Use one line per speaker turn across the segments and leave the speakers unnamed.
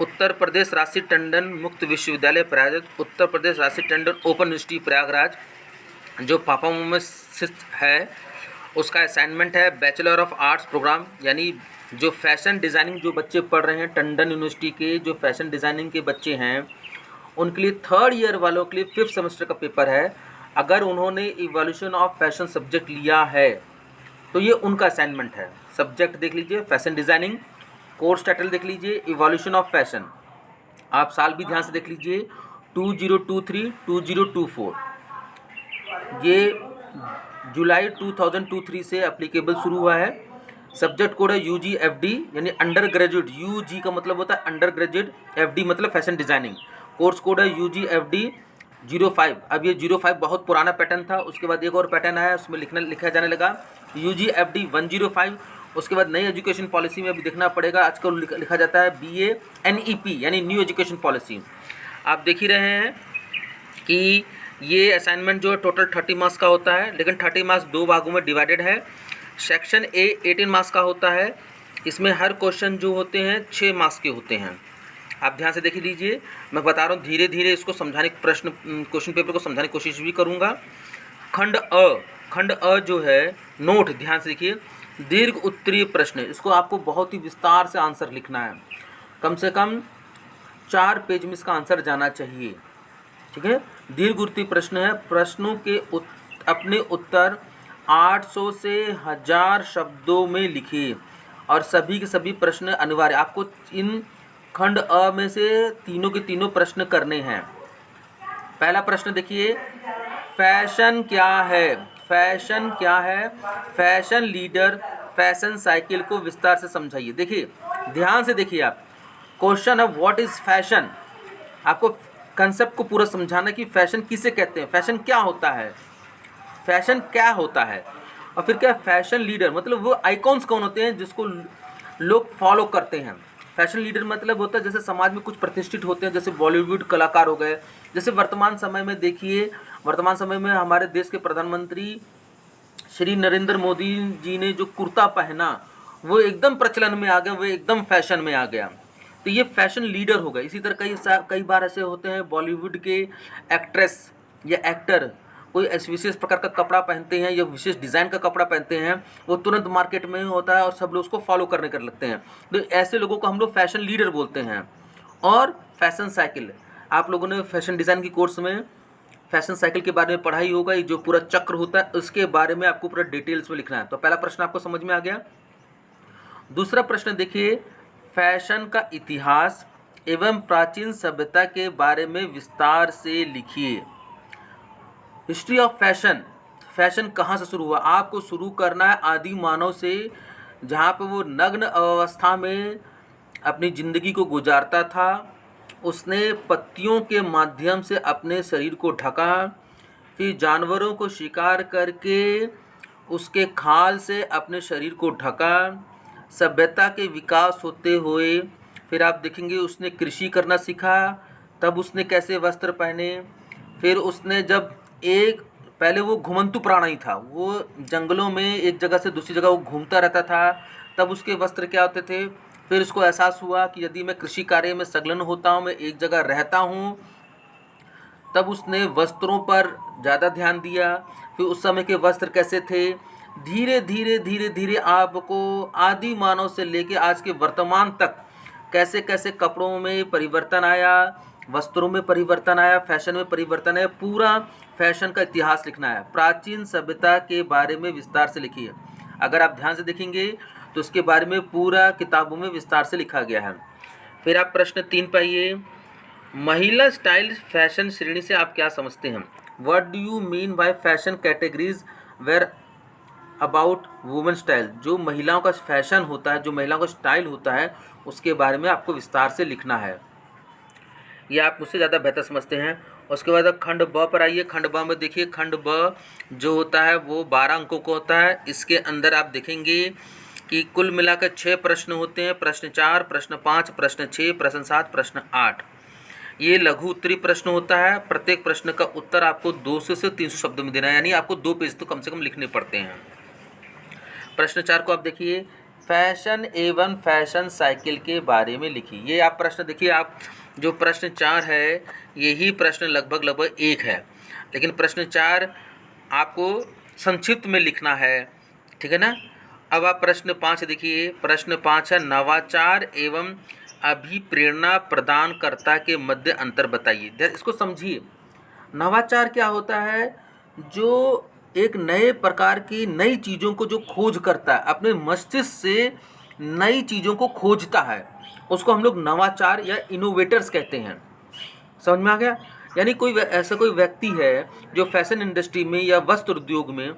उत्तर प्रदेश राशि टंडन मुक्त विश्वविद्यालय प्रायोजित उत्तर प्रदेश राशि टंडन ओपन यूनिवर्सिटी प्रयागराज जो पापामू में स्थित है, उसका असाइनमेंट है बैचलर ऑफ आर्ट्स प्रोग्राम, यानी जो फैशन डिज़ाइनिंग जो बच्चे पढ़ रहे हैं टंडन यूनिवर्सिटी के, जो फैशन डिज़ाइनिंग के बच्चे हैं उनके लिए 3rd ईयर वालों के लिए 5th सेमेस्टर का पेपर है। अगर उन्होंने इवोल्यूशन ऑफ फैशन सब्जेक्ट लिया है तो ये उनका असाइनमेंट है। सब्जेक्ट देख लीजिए फैशन डिज़ाइनिंग, कोर्स टाइटल देख लीजिए इवोल्यूशन ऑफ फैशन, आप साल भी ध्यान से देख लीजिए 2023-2024, ये जुलाई 2023 से एप्लीकेबल शुरू हुआ है। सब्जेक्ट कोड है UG/FD यानी अंडर ग्रेजुएट, UG का मतलब होता है अंडर ग्रेजुएट, FD मतलब फैशन डिज़ाइनिंग। कोर्स कोड है UG/FD 05। अब ये 05 बहुत पुराना पैटर्न था, उसके बाद एक और पैटर्न आया, उसमें लिखा जाने लगा UG/FD 105। उसके बाद नई एजुकेशन पॉलिसी में अभी देखना पड़ेगा, आजकल लिखा जाता है BA-NEP यानी न्यू एजुकेशन पॉलिसी। आप देख ही रहे हैं कि ये असाइनमेंट जो है टोटल 30 मार्क्स का होता है, लेकिन 30 मार्क्स 2 भागों में डिवाइडेड है। सेक्शन A 18 मार्क्स का होता है, इसमें हर क्वेश्चन जो होते हैं 6 मार्क्स के होते हैं। आप ध्यान से देख लीजिए, मैं बता रहा हूँ धीरे धीरे इसको समझाने क्वेश्चन पेपर को समझाने की कोशिश भी करूँगा। खंड अ जो है, नोट ध्यान से देखिए, दीर्घ उत्तरीय प्रश्न, इसको आपको बहुत ही विस्तार से आंसर लिखना है, कम से कम 4 पेज में इसका आंसर जाना चाहिए, ठीक है। दीर्घ उत्तरीय प्रश्न है, प्रश्नों के अपने उत्तर 800 से 1000 शब्दों में लिखिए और सभी के सभी प्रश्न अनिवार्य। आपको इन खंड अ में से तीनों के तीनों प्रश्न करने हैं। पहला प्रश्न देखिए, फैशन क्या है? फैशन क्या है? फैशन लीडर फैशन साइकिल को विस्तार से समझाइए। देखिए ध्यान से देखिए, आप क्वेश्चन है व्हाट इज फैशन, आपको कंसेप्ट को पूरा समझाना कि फैशन किसे कहते हैं, फैशन क्या होता है, फैशन क्या होता है, और फिर क्या फैशन लीडर मतलब वो आइकॉन्स कौन होते हैं जिसको लोग फॉलो करते हैं। फैशन लीडर मतलब होता है जैसे समाज में कुछ प्रतिष्ठित होते हैं, जैसे बॉलीवुड कलाकार हो गए, जैसे वर्तमान समय में देखिए, वर्तमान समय में हमारे देश के प्रधानमंत्री श्री नरेंद्र मोदी जी ने जो कुर्ता पहना वो एकदम प्रचलन में आ गया, वो एकदम फैशन में आ गया, तो ये फैशन लीडर हो गए। इसी तरह कई बार ऐसे होते हैं बॉलीवुड के एक्ट्रेस या एक्टर कोई विशेष प्रकार का कपड़ा पहनते हैं या विशेष डिज़ाइन का कपड़ा पहनते हैं, वो तुरंत मार्केट में होता है और सब लोग उसको फॉलो करने कर लगते हैं, तो ऐसे लोगों को हम लोग फैशन लीडर बोलते हैं। और फैशन साइकिल, आप लोगों ने फैशन डिज़ाइन की कोर्स में फैशन साइकिल के बारे में पढ़ाई होगा, ये जो पूरा चक्र होता है उसके बारे में आपको पूरा डिटेल्स में लिखना है। तो पहला प्रश्न आपको समझ में आ गया। दूसरा प्रश्न देखिए, फैशन का इतिहास एवं प्राचीन सभ्यता के बारे में विस्तार से लिखिए। हिस्ट्री ऑफ फैशन, फैशन कहाँ से शुरू हुआ, आपको शुरू करना है आदि मानव से, जहाँ पे वो नग्न अवस्था में अपनी ज़िंदगी को गुजारता था, उसने पत्तियों के माध्यम से अपने शरीर को ढका, फिर जानवरों को शिकार करके उसके खाल से अपने शरीर को ढका। सभ्यता के विकास होते हुए फिर आप देखेंगे उसने कृषि करना सीखा, तब उसने कैसे वस्त्र पहने, फिर उसने जब पहले वो घुमंतु प्राणी था, वो जंगलों में एक जगह से दूसरी जगह वो घूमता रहता था, तब उसके वस्त्र क्या होते थे। फिर उसको एहसास हुआ कि यदि मैं कृषि कार्य में संलग्न होता हूँ, मैं एक जगह रहता हूँ, तब उसने वस्त्रों पर ज़्यादा ध्यान दिया। फिर उस समय के वस्त्र कैसे थे, धीरे धीरे आपको आदि मानव से लेके आज के वर्तमान तक कैसे कैसे कपड़ों में परिवर्तन आया, वस्त्रों में परिवर्तन आया, फैशन में परिवर्तन आया, पूरा फैशन का इतिहास लिखना है। प्राचीन सभ्यता के बारे में विस्तार से लिखिए। अगर आप ध्यान से देखेंगे तो इसके बारे में पूरा किताबों में विस्तार से लिखा गया है। फिर आप प्रश्न 3 पाइए, महिला स्टाइल फैशन श्रेणी से आप क्या समझते हैं। What do you mean by fashion categories where about women style, जो महिलाओं का फैशन होता है, जो महिलाओं का स्टाइल होता है, उसके बारे में आपको विस्तार से लिखना है। ये आप मुझसे ज़्यादा बेहतर समझते हैं। उसके बाद खंड ब पर आइए। खंड ब में देखिए, खंड ब जो होता है वो 12 अंकों का होता है। इसके अंदर आप देखेंगे कि कुल मिलाकर 6 प्रश्न होते हैं, प्रश्न 4, प्रश्न 5, प्रश्न 6, प्रश्न 7, प्रश्न 8। ये लघु उत्तरीय प्रश्न होता है। प्रत्येक प्रश्न का उत्तर आपको 200 से 300 शब्दों में देना है, यानी आपको 2 पेज तो कम से कम लिखने पड़ते हैं। प्रश्न 4 को आप देखिए, फैशन एवं फैशन साइकिल के बारे में लिखिए। ये आप प्रश्न देखिए, आप जो प्रश्न 4 है यही प्रश्न लगभग एक है, लेकिन प्रश्न 4 आपको संक्षिप्त में लिखना है, ठीक है ना। अब आप प्रश्न 5 देखिए। प्रश्न 5 है नवाचार एवं अभिप्रेरणा प्रदानकर्ता के मध्य अंतर बताइए। इसको समझिए। नवाचार क्या होता है? जो एक नए प्रकार की नई चीज़ों को जो खोज करता है, अपने मस्तिष्क से नई चीज़ों को खोजता है, उसको हम लोग नवाचार या इनोवेटर्स कहते हैं। समझ में आ गया? यानी ऐसा कोई व्यक्ति है जो फैशन इंडस्ट्री में या वस्त्र उद्योग में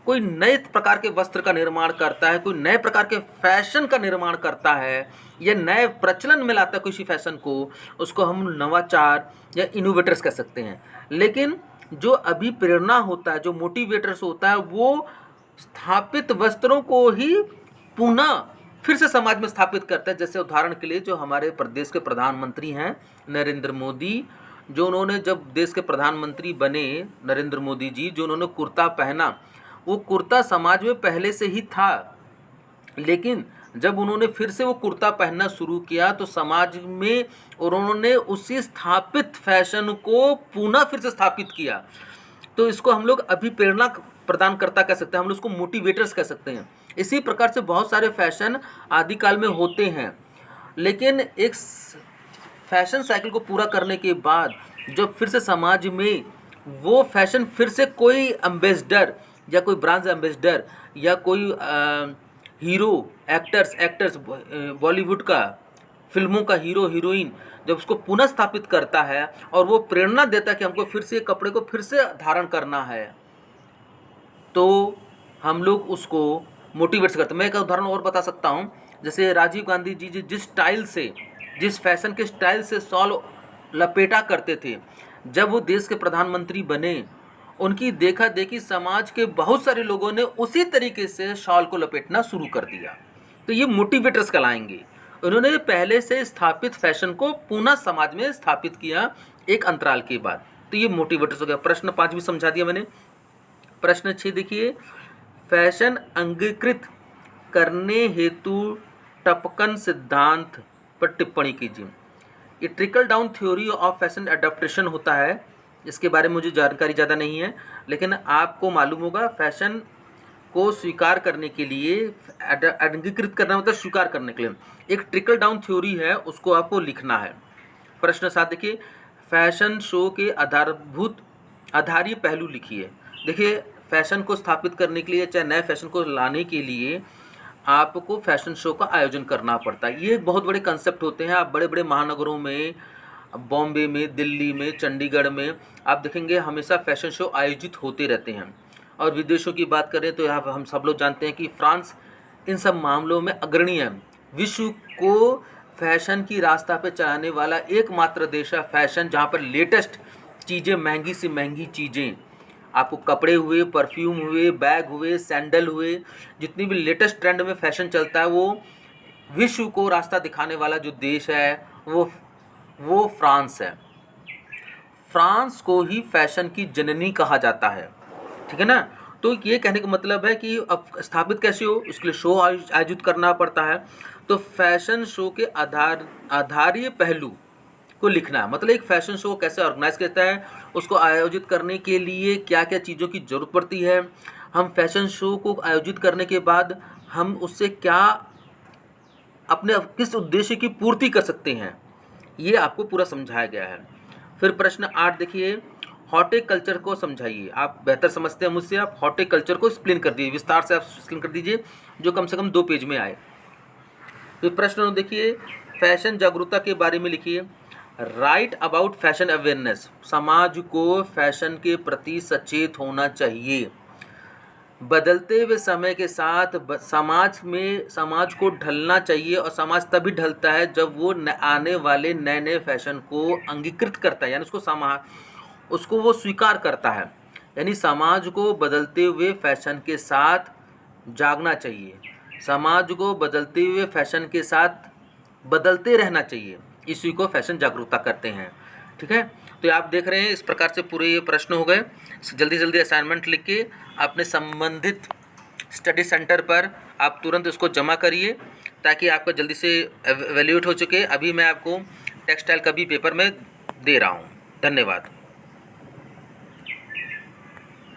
कोई नए प्रकार के वस्त्र का निर्माण करता है, कोई नए प्रकार के फैशन का निर्माण करता है या नए प्रचलन में लाता है किसी फैशन को, उसको हम नवाचार या इनोवेटर्स कह सकते हैं। लेकिन जो अभिप्रेरणा होता है, जो मोटिवेटर्स होता है, वो स्थापित वस्त्रों को ही पुनः फिर से समाज में स्थापित करता है। जैसे उदाहरण के लिए जो हमारे प्रदेश के प्रधानमंत्री हैं नरेंद्र मोदी, जो उन्होंने जब देश के प्रधानमंत्री बने, नरेंद्र मोदी जी, जो उन्होंने कुर्ता पहना, वो कुर्ता समाज में पहले से ही था, लेकिन जब उन्होंने फिर से वो कुर्ता पहनना शुरू किया तो समाज में उन्होंने उसी स्थापित फैशन को पुनः फिर से स्थापित किया। तो इसको हम लोग अभिप्रेरणा प्रदानकर्ता कह सकते हैं, हम लोग उसको मोटिवेटर्स कह सकते हैं। इसी प्रकार से बहुत सारे फैशन आदिकाल में होते हैं, लेकिन एक फैशन साइकिल को पूरा करने के बाद जब फिर से समाज में वो फैशन फिर से कोई एम्बेसडर या कोई ब्रांड एम्बेसडर या कोई हीरो एक्टर्स बॉलीवुड का, फिल्मों का हीरो हीरोइन जब उसको पुनः स्थापित करता है और वो प्रेरणा देता है कि हमको फिर से कपड़े को फिर से धारण करना है, तो हम लोग उसको मोटिवेट करते हैं। मैं एक उदाहरण और बता सकता हूँ। जैसे राजीव गांधी जी जिस फैशन के स्टाइल से शॉल लपेटा करते थे, जब वो देश के प्रधानमंत्री बने, उनकी देखा देखी समाज के बहुत सारे लोगों ने उसी तरीके से शॉल को लपेटना शुरू कर दिया। तो ये मोटिवेटर्स कहलाएंगे। उन्होंने पहले से स्थापित फैशन को पुनः समाज में स्थापित किया एक अंतराल के बाद, तो ये मोटिवेटर्स हो गया। प्रश्न 5 भी समझा दिया मैंने। प्रश्न 6 देखिए, फैशन अंगीकृत करने हेतु टपकन सिद्धांत पर टिप्पणी कीजिए। ये trickle down theory of fashion adaptation होता है, इसके बारे में मुझे जानकारी ज़्यादा नहीं है, लेकिन आपको मालूम होगा फैशन को स्वीकार करने के लिए, अंगीकृत करना मतलब स्वीकार करने के लिए एक ट्रिकल डाउन थ्योरी है, उसको आपको लिखना है। प्रश्न 7 देखिए, फैशन शो के आधारीय पहलू लिखिए। देखिए, फैशन को स्थापित करने के लिए, चाहे नए फैशन को लाने के लिए आपको फैशन शो का आयोजन करना पड़ता है। ये बहुत बड़े कंसेप्ट होते हैं। आप बड़े बड़े महानगरों में, बॉम्बे में, दिल्ली में, चंडीगढ़ में आप देखेंगे हमेशा फैशन शो आयोजित होते रहते हैं। और विदेशों की बात करें तो यहाँ हम सब लोग जानते हैं कि फ्रांस इन सब मामलों में अग्रणी है। विश्व को फैशन की रास्ता पे चलाने वाला एकमात्र देश है फैशन, जहाँ पर लेटेस्ट चीज़ें, महंगी से महंगी चीज़ें, आपको कपड़े हुए, परफ्यूम हुए, बैग हुए, सैंडल हुए, जितनी भी लेटेस्ट ट्रेंड में फैशन चलता है, वो विश्व को रास्ता दिखाने वाला जो देश है वो फ्रांस है। फ्रांस को ही फैशन की जननी कहा जाता है, ठीक है ना। तो ये कहने का मतलब है कि अब स्थापित कैसे हो, उसके लिए शो आयोजित करना पड़ता है। तो फैशन शो के आधारीय पहलू को लिखना है, मतलब एक फैशन शो कैसे ऑर्गेनाइज करता है, उसको आयोजित करने के लिए क्या क्या चीज़ों की ज़रूरत पड़ती है, हम फैशन शो को आयोजित करने के बाद हम उससे क्या अपने किस उद्देश्य की पूर्ति कर सकते हैं, ये आपको पूरा समझाया गया है। फिर प्रश्न 8 देखिए, हॉर्टिकल्चर को समझाइए। आप बेहतर समझते हैं मुझसे, आप हॉर्टिकल्चर को एक्सप्लेन कर दीजिए, विस्तार से आप एक्सप्लेन कर दीजिए, जो कम से कम 2 पेज में आए। फिर प्रश्न देखिए, फैशन जागरूकता के बारे में लिखिए। राइट अबाउट फैशन अवेयरनेस, समाज को फैशन के प्रति सचेत होना चाहिए। बदलते हुए समय के साथ समाज को ढलना चाहिए, और समाज तभी ढलता है जब वो आने वाले नए नए फैशन को अंगीकृत करता है, यानी उसको वो स्वीकार करता है। यानी समाज को बदलते हुए फैशन के साथ जागना चाहिए, समाज को बदलते हुए फैशन के साथ बदलते रहना चाहिए, इसी को फैशन जागरूकता करते हैं, ठीक है। तो आप देख रहे हैं इस प्रकार से पूरे ये प्रश्न हो गए। जल्दी जल्दी असाइनमेंट लिख के अपने संबंधित स्टडी सेंटर पर आप तुरंत इसको जमा करिए ताकि आपका जल्दी से एवेल्यूएट हो चुके। अभी मैं आपको टेक्सटाइल का भी पेपर में दे रहा हूँ। धन्यवाद।